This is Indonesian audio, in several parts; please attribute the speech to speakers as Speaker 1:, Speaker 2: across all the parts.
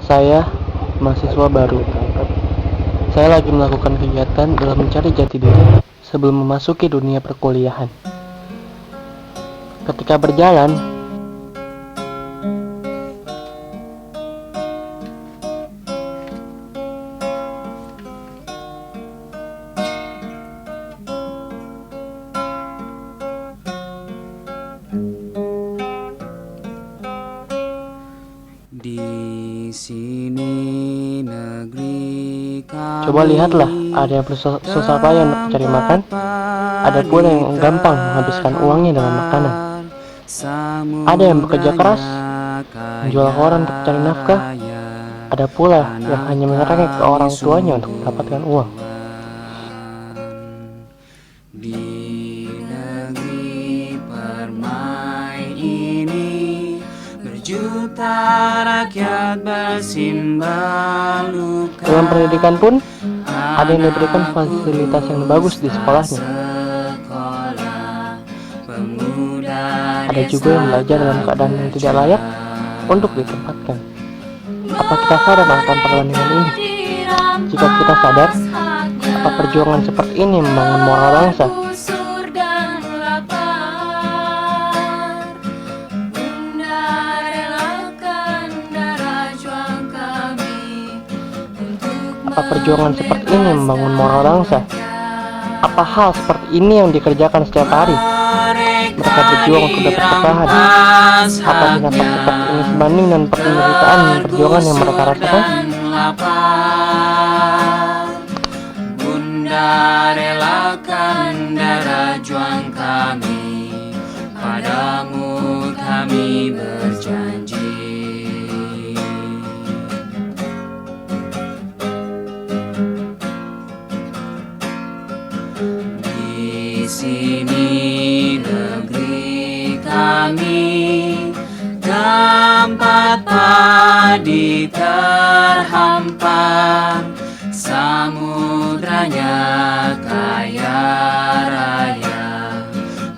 Speaker 1: Saya mahasiswa baru. Saya lagi melakukan kegiatan dalam mencari jati diri sebelum memasuki dunia perkuliahan. Ketika berjalan,
Speaker 2: Di sini negeri kami.
Speaker 1: coba lihatlah, ada yang susah payah untuk mencari makan, ada pula yang gampang menghabiskan uangnya dalam makanan. Ada yang bekerja keras, menjual koran untuk mencari nafkah, ada pula yang hanya menyerahkan ke orang tuanya untuk mendapatkan uang.
Speaker 2: Di negeri permai ini berjuta rakyat bersimbah luka.
Speaker 1: Dalam pendidikan pun, ada yang diberikan fasilitas yang bagus di sekolahnya. Ada juga yang belajar dalam keadaan yang tidak layak untuk ditempatkan. Apa kita sadar akan perbandingan ini? Jika kita sadar, apa perjuangan seperti ini membangun moral bangsa? Apa perjuangan seperti ini membangun moral bangsa? Apa hal seperti ini yang dikerjakan setiap hari? Mereka berjuang untuk dapat bertahan. Apa tindakan seperti ini sebanding dan penderitaan perjuangan yang mereka rasakan?
Speaker 2: Bunda relakan darah juang kami, padamu kami berjanji. Di sini negeri kami, tempat padi terhampar, samudranya kaya raya,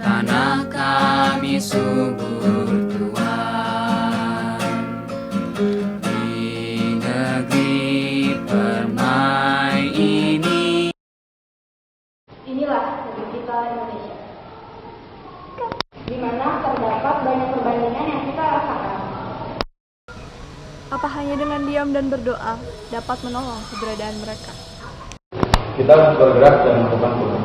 Speaker 2: tanah kami subur tuan. Di negeri permai ini.
Speaker 3: Inilah negeri kita Indonesia, di mana terdapat banyak perbandingan yang kita rasakan.
Speaker 4: Apa hanya dengan diam dan berdoa dapat menolong keberadaan mereka?
Speaker 5: Kita harus bergerak dan melakukan perubahan.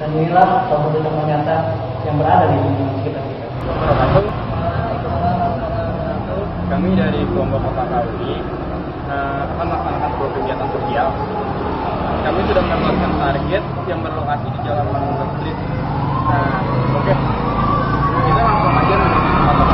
Speaker 6: Dan inilah salah satu contoh nyata yang berada di lingkungan kita.
Speaker 5: Kami dari kelompok Kota Kauli akan melaksanakan sebuah kegiatan sosial. Kami sudah mendapatkan target yang berlokasi di Jalan Manunggal Street. Oke, kita langsung aja menuju tempat.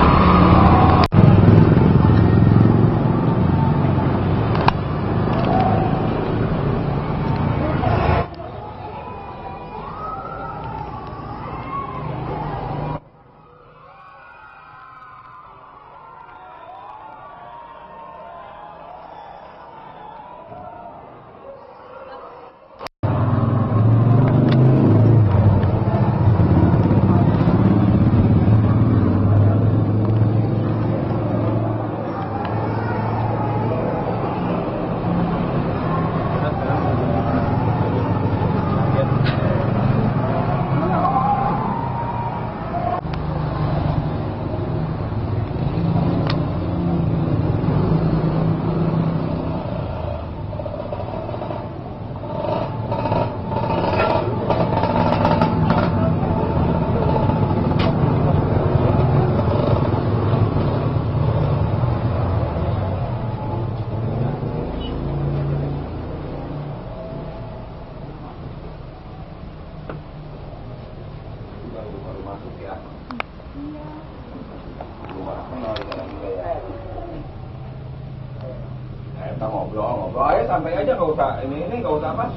Speaker 5: Kita ngobrol aja santai aja, nggak usah ini nggak usah apa,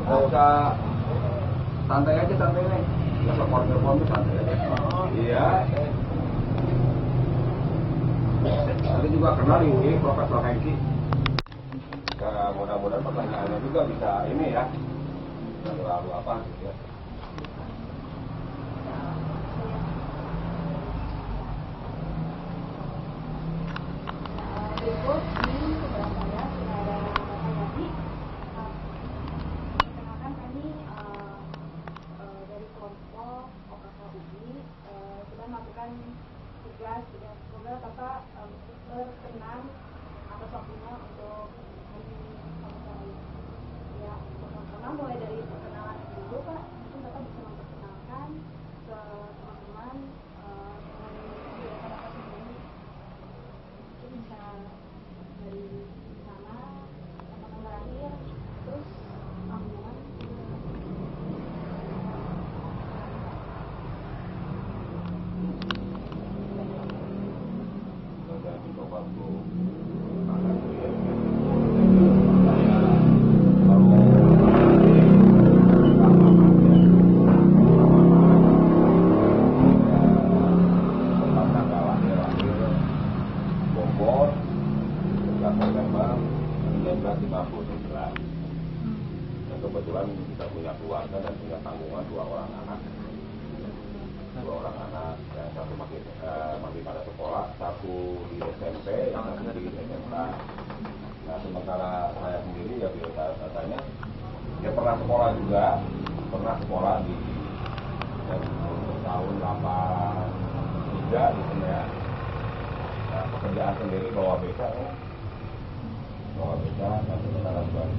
Speaker 5: nggak usah, santai aja santai nih, nggak usah telepon santai aja. Iya. Nanti juga kenal ini Profesor Hengki. Nah, mudah-mudahan pertanyaannya juga bisa ini ya, lalu apa ya.
Speaker 7: tahun 1959. Dan kebetulan kita punya keluarga dan punya tanggungan 2 orang anak. 2 orang anak, yang satu masih pada sekolah, satu di SMP, yang satu di SMK. Nah, sementara saya sendiri ya biasanya dia pernah sekolah juga, pernah sekolah di tahun 83 di sini ya. Nah, pekerjaan sendiri bawa beca ya. Bawa beca, dan sementara buat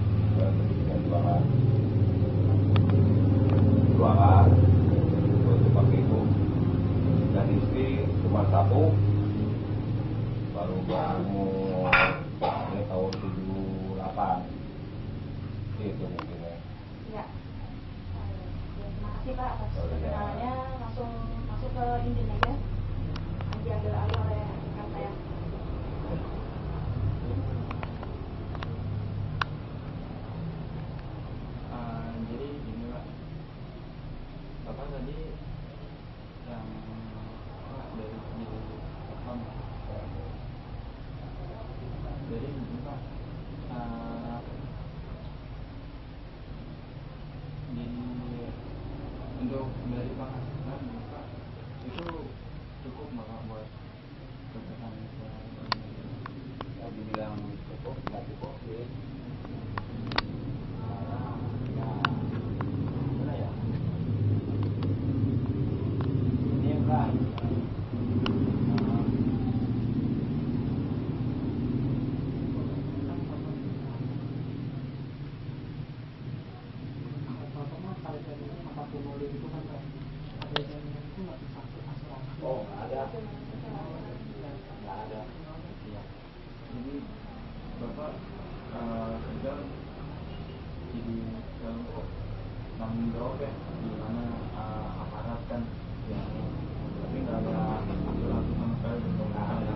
Speaker 7: jualan. Terus seperti itu. Dan istri cuma satu, baru berumur ini tahun 78. Itu mungkin ya.
Speaker 3: Ya. Terima kasih Pak atas perkenalannya. Langsung masuk ke intinya aja. Yang diambil alih oleh rekan saya.
Speaker 5: Jadi gini Pak, Bapak tadi yang dari segi platform, jadi gini Pak, untuk dari penghasilan Bapak itu cukup nggak Pak buat kebutuhan sehari-hari?
Speaker 7: Ya, dibilang cukup, nggak cukup sih. Oh, nggak ada. Nggak ada.
Speaker 5: Iya. Jadi Bapak kerja jadi untuk tanggung jawab ya, di mana aparat kan ya, tapi nggak ada asuransi sama sekali gitu, nggak ada.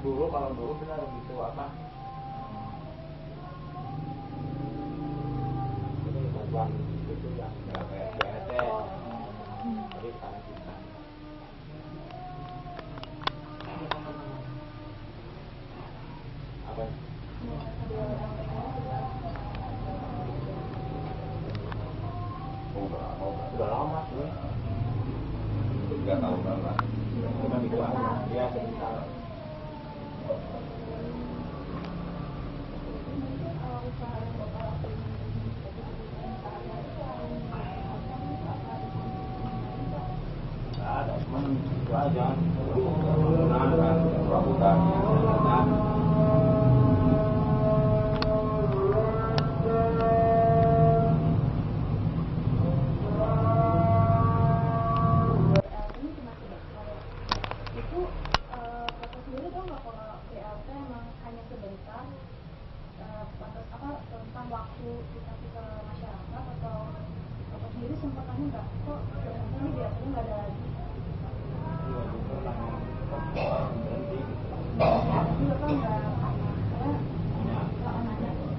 Speaker 7: Dulu kalau dulu kita begitu apa? Ini bantuan itu yang kayak BLT. Jadi sekarang kita. Apa? Udah lama sih. 3 tahunan lah. Cuma itu aja. Ya sekitar. Nggak ada, cuma itu aja. Bangunan kan, perabotan.
Speaker 3: Itu Bapak sendiri tahu nggak kalau BLT emang hanya sebentar, batas apa tentang waktu kita ke masyarakat, atau Bapak sendiri sempat tanya nggak kok sebenarnya ini BLT-nya nggak ada lagi? Ya, tapi Bapak nggak tanya, saya nggak nanya kok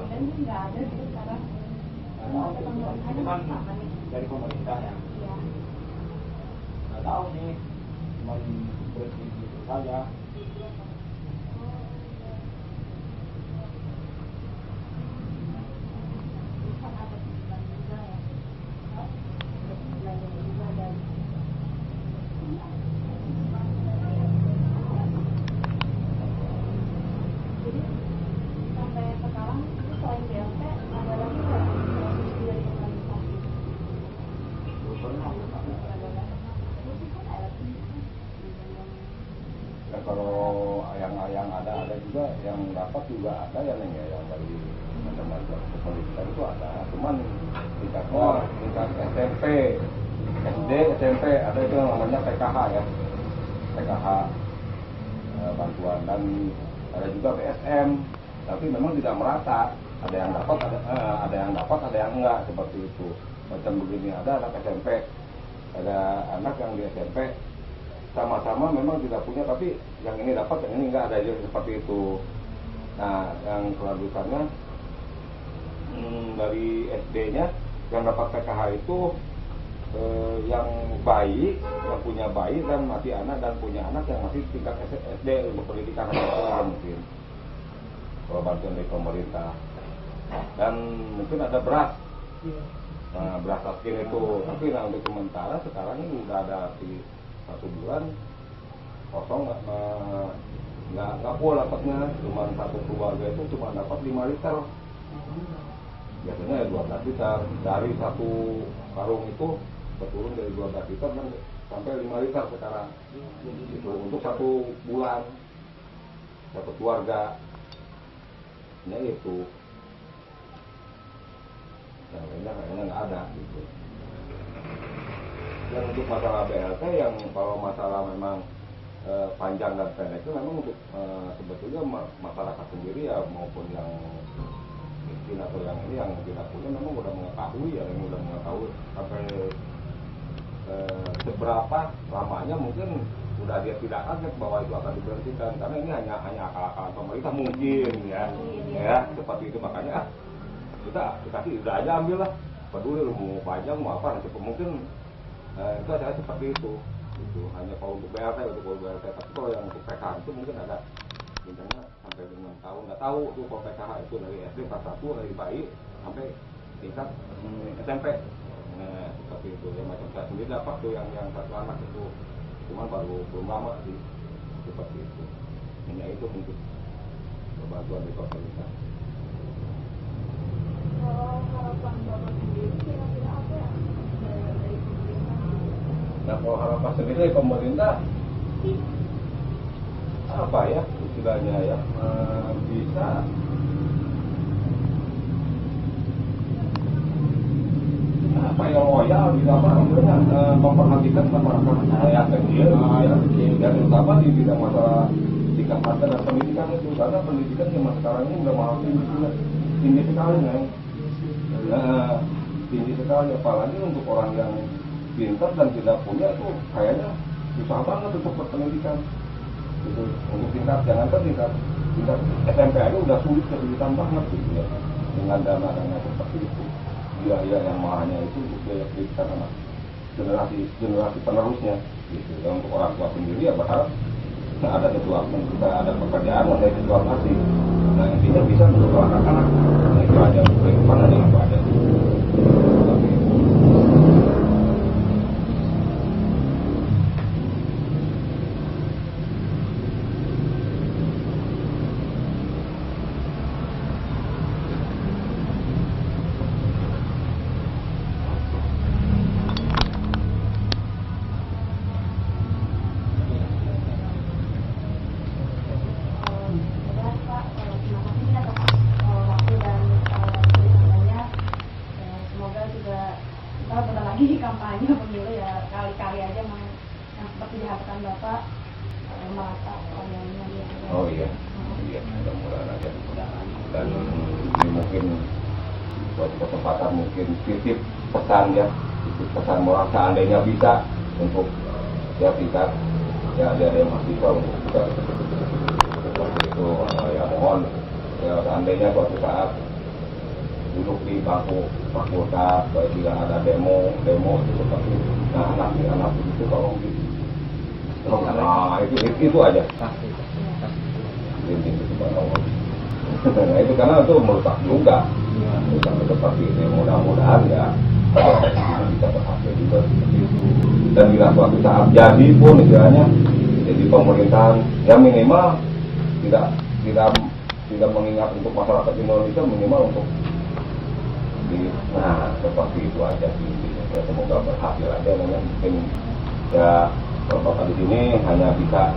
Speaker 3: dan ini nggak ada gitu sekarang. Ada pemerintahannya
Speaker 7: Cuman
Speaker 3: apa nih?
Speaker 7: dari pemerintah ya.
Speaker 3: Iya.
Speaker 7: Nggak tahu sih, cuma berhenti gitu saja.
Speaker 3: Kan ada tujuan juga ya, belajar juga dari jadi sampai sekarang itu selain BLT ada lagi nggak solusi dari pemerintah?
Speaker 7: Ya kalau yang ada juga, yang dapat juga ada ya Neng ya, yang dari macam-macam kepolisian itu ada. Cuman tingkat SMP, SD, SMP ada itu yang namanya PKH ya, PKH bantuan, dan ada juga PSM. Tapi memang tidak merata. Ada yang dapat, ada yang enggak, seperti itu. Macam begini, ada anak SMP, ada anak yang di SMP sama-sama memang tidak punya, tapi yang ini dapat, yang ini enggak, ada aja seperti itu. Nah, yang kelanjutannya dari SD-nya yang dapat PKH itu yang bayi, yang punya bayi dan masih anak, dan punya anak yang masih tingkat SD untuk pendidikan aja mungkin. Kalau bantuan dari pemerintah. Dan mungkin ada beras. Nah, beras askin itu, tapi nah untuk sementara sekarang ini udah ada di 1 bulan kosong, nggak full dapatnya, cuma satu keluarga itu cuma dapat 5 liter, biasanya ya 12 liter, dari satu karung itu berturun dari 12 liter dan sampai 5 liter sekarang, itu untuk 1 bulan satu keluarga, ya itu. Yang lainnya kayaknya nggak ada gitu. Dan untuk masalah BLT yang kalau masalah memang panjang dan pendek itu memang untuk sebetulnya masyarakat sendiri ya, maupun yang miskin atau yang ini yang tidak punya memang udah mengetahui ya, yang udah mengetahui sampai seberapa lamanya mungkin udah dia tidak kaget bahwa itu akan diberhentikan, karena ini hanya akal-akalan pemerintah mungkin ya seperti itu. Makanya kita kasih udah aja, ambil lah, peduli lu mau panjang mau apa, nanti mungkin itu ada seperti itu hanya kalau untuk BLT, tapi kalau yang untuk PKH itu mungkin ada misalnya sampai 6 tahun, nggak tahu tuh kalau PKH itu dari SD kelas 1 dari bayi sampai tingkat SMP. Nah seperti itu ya, macam saya sendiri dapat tuh yang 1 anak itu, cuman belum lama sih seperti itu. Hanya itu mungkin bantuan dari pemerintah.
Speaker 3: Kalau harapan Bapak sendiri kira-kira apa ya dari pemerintah?
Speaker 7: Nah kalau harapan sendiri dari pemerintah apa ya istilahnya ya, bisa apa yang loyal, bisa apa namanya, memperhatikan masyarakat yang kecil ya, dan terutama di bidang masalah tingkat harga dan pendidikan itu, karena pendidikan zaman sekarang ini udah mahal tinggi sekali nih. Tinggi sekali, apalagi untuk orang yang pintar dan tidak punya itu kayaknya susah banget untuk berpendidikan gitu. Untuk tingkat, jangankan tingkat SMP aja udah kesulitan banget gitu ya, dengan dana seperti itu, biaya yang mahalnya itu untuk biaya pendidikan anak generasi penerusnya gitu. Dan untuk orang tua sendiri ya berharap ada sesuatu, kita ada pekerjaan, ada situasi, nah intinya bisa untuk anak-anak. Nah itu aja, kehidupan ada yang ada.
Speaker 3: Lagi di kampanye pemilu ya, kali-kali aja yang seperti diharapkan Bapak merata orangnya dia.
Speaker 7: Oh iya, mudah-mudahan aja. Dan ini mungkin buat kesempatan mungkin titip pesan ya, titip pesan moral seandainya bisa untuk ya kita ya ada yang mahasiswa untuk kita seperti itu ya, mohon ya seandainya suatu saat duduk di bangku fakultas, baik tidak ada demo itu seperti nah anak itu tolong gitu. Nah itu aja. Nah itu karena itu merusak juga, seperti itu. Mudah-mudahan ya bisa berhasil juga seperti itu. Dan bila suatu saat jadi pun istilahnya jadi pemerintahan ya minimal tidak mengingat untuk masyarakat Indonesia, minimal untuk nah seperti itu aja sih. Ya, semoga berhasil aja, mungkin ya kalau Bapak di sini hanya bisa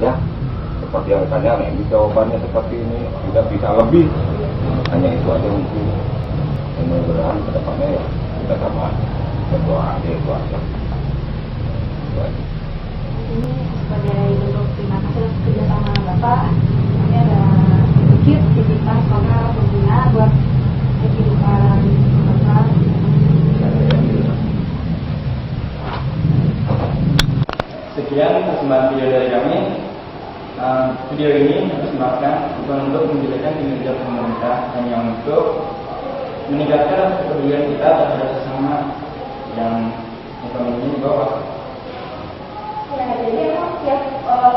Speaker 7: ya seperti yang ditanya, nah ini jawabannya seperti ini, tidak bisa lebih, hanya itu aja mungkin. Mudah-mudahan ke depannya ya kita sama berdoa aja itu aja.
Speaker 3: Ini sebagai bentuk terima kasih atas kerjasama Bapak. Ini ada sedikit titipan soal pengguna buat kehidupan Bapak.
Speaker 5: video dari kami. Video ini disematkan bukan untuk menjadikan kinerja pemerintah, hanya untuk meningkatkan kepedulian kita terhadap sesama yang ekonominya di bawah.
Speaker 3: Ya, jadi emang setiap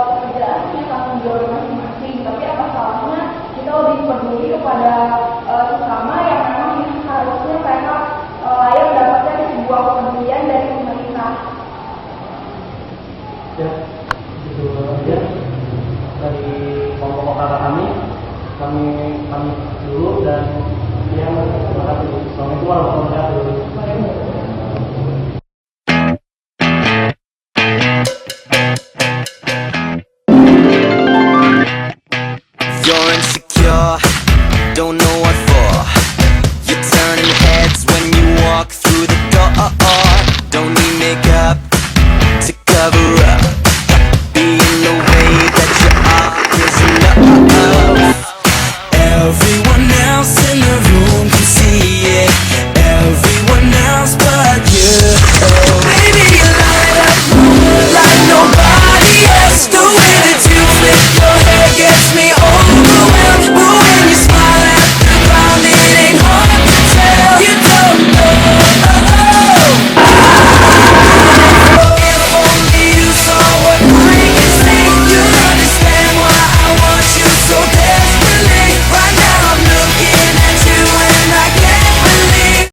Speaker 3: pekerjaan punya tanggung jawab masing-masing, tapi apa salahnya kita lebih peduli kepada sesama yang memang harusnya mereka layak mendapatkan sebuah kepedulian dari pemerintah.
Speaker 6: Ya, itu aja dari kelompok kakak kami dulu dan yang terima kasih. Assalamualaikum warahmatullahi wabarakatuh.
Speaker 8: You're insecure, don't know what for. You're turning heads when you walk through the door. Don't need makeup to cover up.